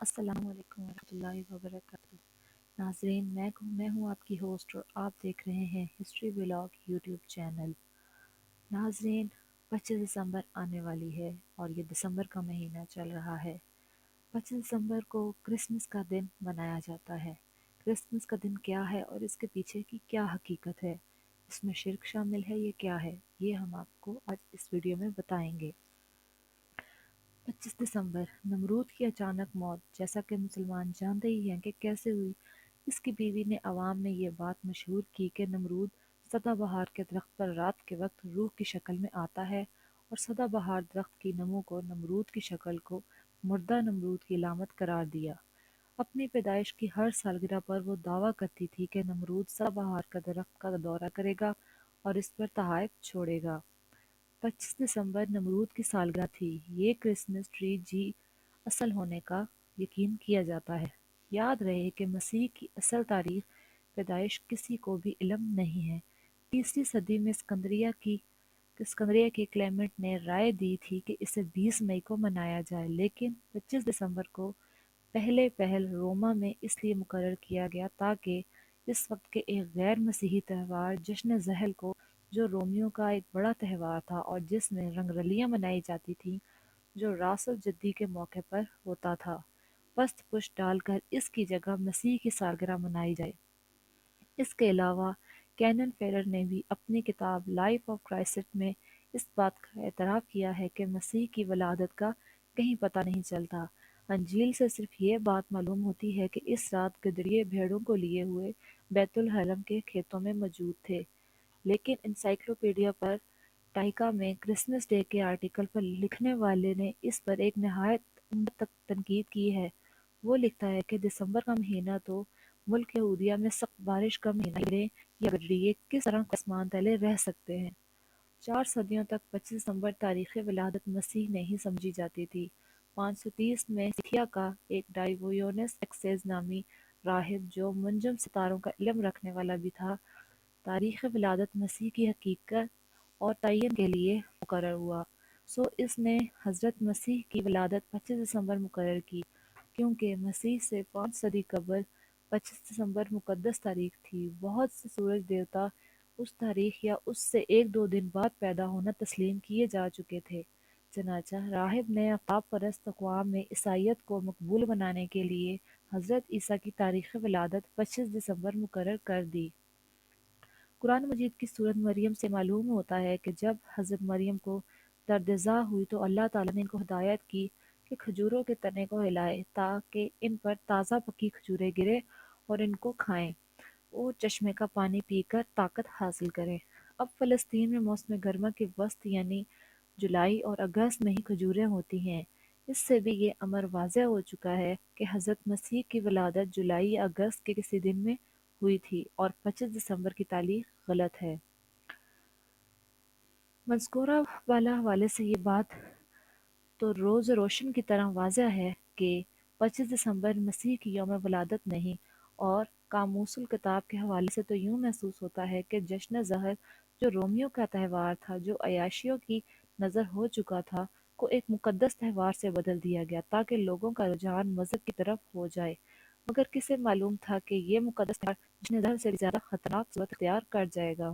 अस्सलाम वालेकुम रहमतुल्लाहि व बरकातुहू। नाज़रीन, मैं हूँ आपकी होस्ट और आप देख रहे हैं हिस्ट्री व्लॉग यूट्यूब चैनल। नाज़रीन, 25 दिसंबर आने वाली है और ये दिसंबर का महीना चल रहा है। 25 दिसंबर को क्रिसमस का दिन मनाया जाता है। क्रिसमस का दिन क्या है और इसके पीछे की क्या हकीकत है, इसमें शिर्क शामिल है, ये क्या है, ये हम आपको आज इस वीडियो में बताएंगे। 25 दिसंबर नमरूद की अचानक मौत, जैसा कि मुसलमान जानते ही हैं कि कैसे हुई। इसकी बीवी ने अवाम में ये बात मशहूर की कि नमरूद सदाबहार के दरख्त पर रात के वक्त रूह की शक्ल में आता है, और सदाबहार दरख्त की नमो को नमरूद की शक्ल को मुर्दा नमरूद की लामत करार दिया। अपनी पैदाइश की हर सालगिरह पर वो दावा करती थी कि नमरूद सदाबहार का दरख्त का दौरा करेगा और इस पर तहाइफ छोड़ेगा। 25 दिसंबर नमरूद की सालगिरह थी। ये क्रिसमस ट्री जी असल होने का यकीन किया जाता है। याद रहे कि मसीह की असल तारीख पैदाइश किसी को भी इल्म नहीं है। तीसरी सदी में सिकंदरिया की क्लेमेंट ने राय दी थी कि इसे 20 मई को मनाया जाए, लेकिन 25 दिसंबर को पहले पहल रोमा में इसलिए मुकर्रर किया गया ताकि इस वक्त के एक गैर मसीही त्यौहार जश्न ज़हल को, जो रोमियों का एक बड़ा त्यौहार था और जिसमें रंगरलियां मनाई जाती थीं, जो रासुल जद्दी के मौके पर होता था, पस्त पुष्ट डालकर इसकी जगह मसीह की सालगिरह मनाई जाए। इसके अलावा कैनन फेरर ने भी अपनी किताब लाइफ ऑफ क्राइस्ट में इस बात का एतराफ़ किया है कि मसीह की वलादत का कहीं पता नहीं चलता। अंजील से सिर्फ ये बात मालूम होती है कि इस रात गदरिये भेड़ों को लिए हुए बैतुल हरम के खेतों में मौजूद थे, लेकिन एनसाइक्लोपीडिया पर टाइका में क्रिसमस डे के आर्टिकल पर लिखने वाले ने इस पर एक नहायत उम्दा तनकीद की है। वो लिखता है कि दिसंबर का महीना तो मुल्क यहूदिया में सख्त बारिश का महीना, गिरे या गडरिये किस तरह आसमान तले रह सकते हैं। 4 सदियों तक 25 दिसंबर तारीख़ विलादत मसीह नहीं समझी जाती थी। 530 में सिथिया का एक डाइवोयोनस एक्सेस नामी राहिब, जो मुंजम सितारों का इल्म रखने वाला भी था, तारीख़ विलादत मसीह की हकीकत और तयन के लिए मुकर्रर हुआ। सो इसने हज़रत मसीह की विलादत 25 दिसंबर मुकर्रर की, क्योंकि मसीह से 5 सदी कबल 25 दिसंबर मुक़द्दस तारीख थी। बहुत से सूरज देवता उस तारीख या उससे एक दो दिन बाद पैदा होना तस्लीम किए जा चुके थे। चनाचा राहिब ने अफ़ताब परस्त अक़वाम में ईसाईयत को मकबूल बनाने के लिए हज़रत ईसा की तारीख़ विलादत 25 दिसंबर मुकर्रर कर दी। कुरान मजीद की सूरत मरियम से मालूम होता है कि जब हज़रत मरियम को दर्द-ए-ज़ा हुई तो अल्लाह ताला ने इनको हिदायत की कि खजूरों के तने को हिलाए ताकि इन पर ताज़ा पकी खजूरें गिरे और इनको खाएं। वो चश्मे का पानी पीकर ताकत हासिल करें। अब फ़लस्तीन में मौसम गर्मा के वस्त यानी जुलाई और अगस्त में ही खजूरें होती हैं। इससे भी ये अमर वाज़ेह हो चुका है कि हज़रत मसीह की विलादत जुलाई या अगस्त के किसी दिन में हुई थी और 25 दिसंबर की तारीख गलत है। मज़कूरा वाला हवाले से ये बात तो रोज़ रोशन की तरह वाज़ेह है कि 25 दिसंबर मसीह की यौम विलादत नहीं, और कामूसुल किताब के हवाले से तो यूँ महसूस होता है कि जश्न ज़हर, जो रोमियों का त्यौहार था, जो अय्याशियों की नज़र हो चुका था, को एक मुक़द्दस त्यौहार से बदल दिया गया ताकि लोगों का रुझान मज़हब की तरफ हो जाए। मगर किसे मालूम था कि ये मुक़द्दस त्यौहार जश्न ज़हर से भी ज़्यादा ख़तरनाक सूरत इख्तियार कर जाएगा।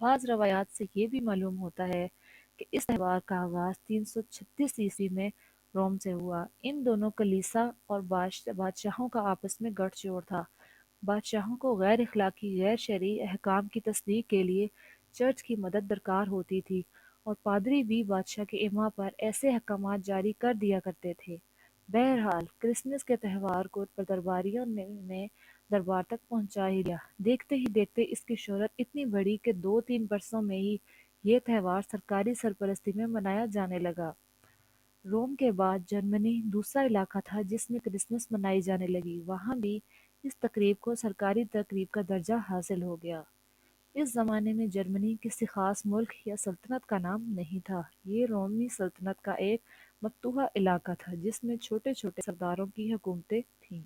बाज़ रवायात से ये भी मालूम होता है कि इस त्यौहार का आगाज़ 336 ईस्वी में रोम से हुआ। इन दोनों कलीसिया और बादशाहों का आपस में गठजोड़ था। बादशाहों को गैर इखलाकी गैर शरई अहकाम की तस्दीक के लिए चर्च की मदद दरकार होती थी, और पादरी भी बादशाह के इमा पर ऐसे अहकामात जारी कर दिया करते थे। बहरहाल क्रिसमस के त्यौहार को दरबारियों ने दरबार तक पहुंचा ही लिया। देखते ही देखते इसकी शोहरत इतनी बढ़ी कि 2-3 बरसों में ही ये त्यौहार सरकारी सरपरस्ती में मनाया जाने लगा। रोम के बाद जर्मनी दूसरा इलाका था जिसमें क्रिसमस मनाई जाने लगी। वहाँ भी इस तकरीब को सरकारी तकरीब का दर्जा हासिल हो गया। इस ज़माने में जर्मनी किसी ख़ास मुल्क या सल्तनत का नाम नहीं था। ये रोमी सल्तनत का एक मफ्तूहा इलाका था जिसमें छोटे छोटे सरदारों की हुकूमतें थीं।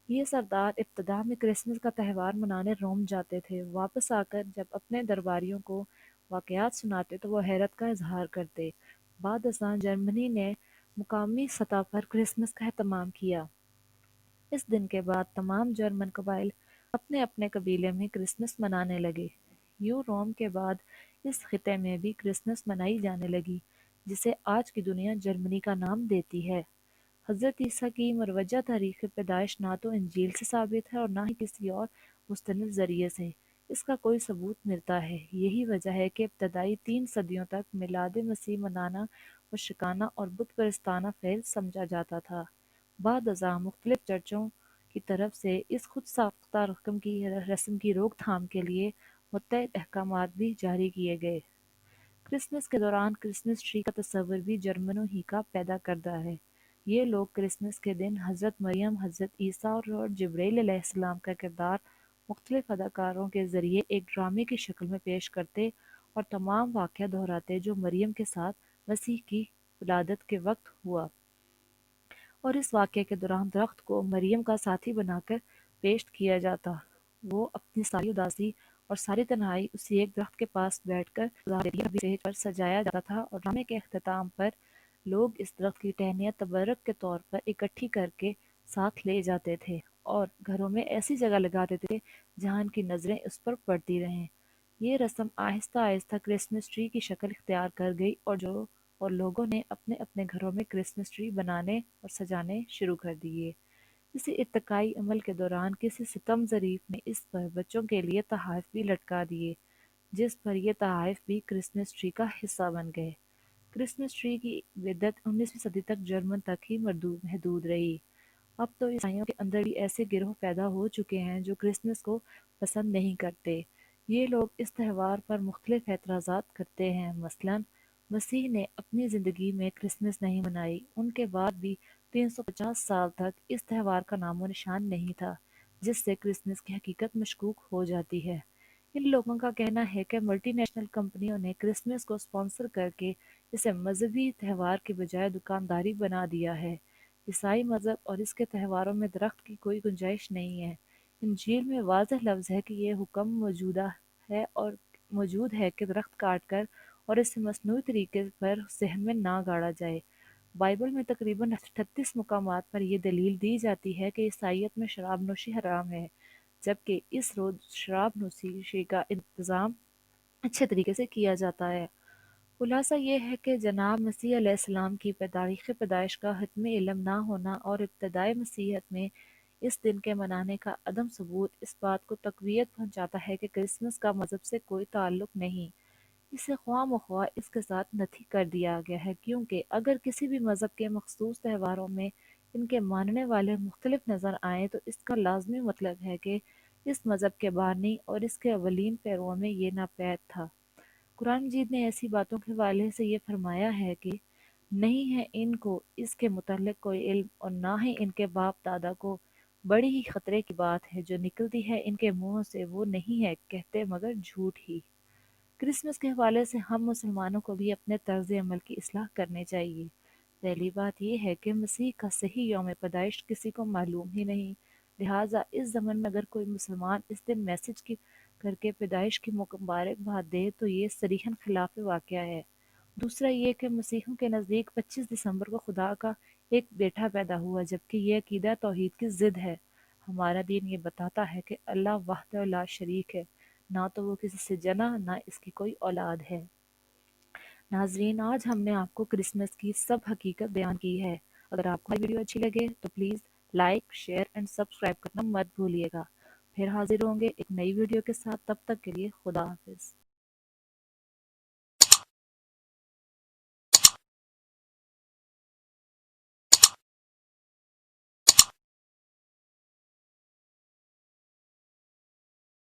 ये सरदार इब्तदा में क्रिसमस का त्यौहार मनाने रोम जाते थे। वापस आकर जब अपने दरबारियों को वाक़यात सुनाते तो वो हैरत का इजहार करते। बाद अज़ां जर्मनी ने مقامی سطح پر کرسمس کا اہتمام کیا۔ اس دن کے بعد تمام جرمن قبائل اپنے اپنے قبیلے میں کرسمس منانے لگے۔ یوں روم کے بعد اس خطے میں بھی کرسمس منائی جانے لگی، جسے آج کی دنیا جرمنی کا نام دیتی ہے۔ حضرت عیسیٰ کی مروجہ تاریخ پیدائش نہ تو انجیل سے ثابت ہے اور نہ ہی کسی اور مستند ذریعے سے اس کا کوئی ثبوت ملتا ہے۔ یہی وجہ ہے کہ ابتدائی 3 صدیوں تک میلاد مسیح منانا مشرکانہ اور بت پرستانہ فعل سمجھا جاتا تھا۔ بعد ازاں مختلف چرچوں کی طرف سے اس خود ساختہ رسم کی روک تھام کے لیے متعدد احکامات بھی جاری کیے گئے۔ کرسمس کے دوران کرسمس ٹری کا تصور بھی جرمنوں ہی کا پیدا کردہ ہے۔ یہ لوگ کرسمس کے دن حضرت مریم، حضرت عیسیٰ اور جبرائیل علیہ السلام کا کردار مختلف اداکاروں کے ذریعے ایک ڈرامے کی شکل میں پیش کرتے اور تمام واقعہ دہراتے جو مریم کے ساتھ مسیح کی ولادت کے وقت ہوا، اور اس واقعے کے دوران درخت کو مریم کا ساتھی بنا کر پیش کیا جاتا۔ وہ اپنی ساری اداسی اور ساری تنہائی اسی ایک درخت کے پاس بیٹھ کر گزار دیتی ہے۔ اسٹیج پر سجایا جاتا تھا اور ڈرامے کے اختتام پر لوگ اس درخت کی ٹہنیاں تبرک کے طور پر اکٹھی کر کے ساتھ لے جاتے تھے اور گھروں میں ایسی جگہ لگا دیتے تھے جہاں ان کی نظریں اس پر پڑتی رہیں۔ یہ رسم آہستہ آہستہ کرسمس ٹری کی شکل اختیار کر گئی اور لوگوں نے اپنے اپنے گھروں میں کرسمس ٹری بنانے اور سجانے شروع کر دیے۔ کسی ارتقائی عمل کے دوران کسی ستم ظریف نے اس پر بچوں کے لیے تحائف بھی لٹکا دیے، جس پر یہ تحائف بھی کرسمس ٹری کا حصہ بن گئے۔ کرسمس ٹری کی بدعت 19ویں صدی تک جرمن تک ہی محدود رہی۔ اب تو عیسائیوں کے اندر بھی ایسے گروہ پیدا ہو چکے ہیں جو کرسمس کو پسند نہیں کرتے۔ یہ لوگ اس تہوار پر مختلف اعتراضات کرتے ہیں۔ مثلاً مسیح نے اپنی زندگی میں کرسمس نہیں منائی، ان کے بعد بھی 350 سال تک اس تہوار کا نام و نشان نہیں تھا، جس سے کرسمس کی حقیقت مشکوک ہو جاتی ہے۔ ان لوگوں کا کہنا ہے کہ ملٹی نیشنل کمپنیوں نے کرسمس کو اسپانسر کر کے اسے مذہبی تہوار کے بجائے دکانداری بنا دیا ہے۔ عیسائی مذہب اور اس کے تہواروں میں درخت کی کوئی گنجائش نہیں ہے۔ انجیل میں واضح لفظ ہے کہ یہ حکم موجود ہے کہ درخت کاٹ کر اور اسے مصنوعی طریقے پر صحن میں نہ گاڑا جائے۔ بائبل میں تقریباً 38 مقامات پر یہ دلیل دی جاتی ہے کہ عیسائیت میں شراب نوشی حرام ہے، جبکہ اس روز شراب نوشی کا انتظام اچھے طریقے سے کیا جاتا ہے۔ خلاصہ یہ ہے کہ جناب مسیح علیہ السلام کی تاریخ پیدائش کا حتمی علم نہ ہونا اور ابتدائی مسیحیت میں اس دن کے منانے کا عدم ثبوت اس بات کو تقویت پہنچاتا ہے کہ کرسمس کا مذہب سے کوئی تعلق نہیں، اسے خواہ مخواہ اس کے ساتھ نتھی کر دیا گیا ہے، کیونکہ اگر کسی بھی مذہب کے مخصوص تہواروں میں ان کے ماننے والے مختلف نظر آئیں تو اس کا لازمی مطلب ہے کہ اس مذہب کے بانی اور اس کے اولین پیرووں میں یہ ناپید تھا۔ قرآن مجید نے ایسی باتوں کے حوالے سے یہ فرمایا ہے کہ نہیں ہے ان کو اس کے متعلق کوئی علم اور نہ ہی ان کے باپ دادا کو۔ بڑی ہی خطرے کی بات ہے جو نکلتی ہے ان کے منہوں سے، وہ نہیں ہے کہتے مگر جھوٹ ہی۔ کرسمس کے حوالے سے ہم مسلمانوں کو بھی اپنے طرز عمل کی اصلاح کرنی چاہیے۔ پہلی بات یہ ہے کہ مسیح کا صحیح یوم پیدائش کسی کو معلوم ہی نہیں، لہٰذا اس زمن میں اگر کوئی مسلمان اس دن میسج کر کے پیدائش کی مبارکباد دے تو یہ صریحاً خلاف واقعہ ہے۔ دوسرا یہ کہ مسیحیوں کے نزدیک 25 دسمبر کو خدا کا ایک بیٹا پیدا ہوا، جبکہ یہ عقیدہ توحید کی ضد ہے۔ ہمارا دین یہ بتاتا ہے کہ اللہ وحدہ لا شریک ہے، نہ تو وہ کسی سے جنا نہ اس کی کوئی اولاد ہے۔ ناظرین، آج ہم نے آپ کو کرسمس کی سب حقیقت بیان کی ہے۔ اگر آپ کو ویڈیو اچھی لگے تو please like, share and subscribe کرنا مت بھولیے گا۔ پھر حاضر ہوں گے ایک نئی ویڈیو کے ساتھ، تب تک کے لیے خدا حافظ۔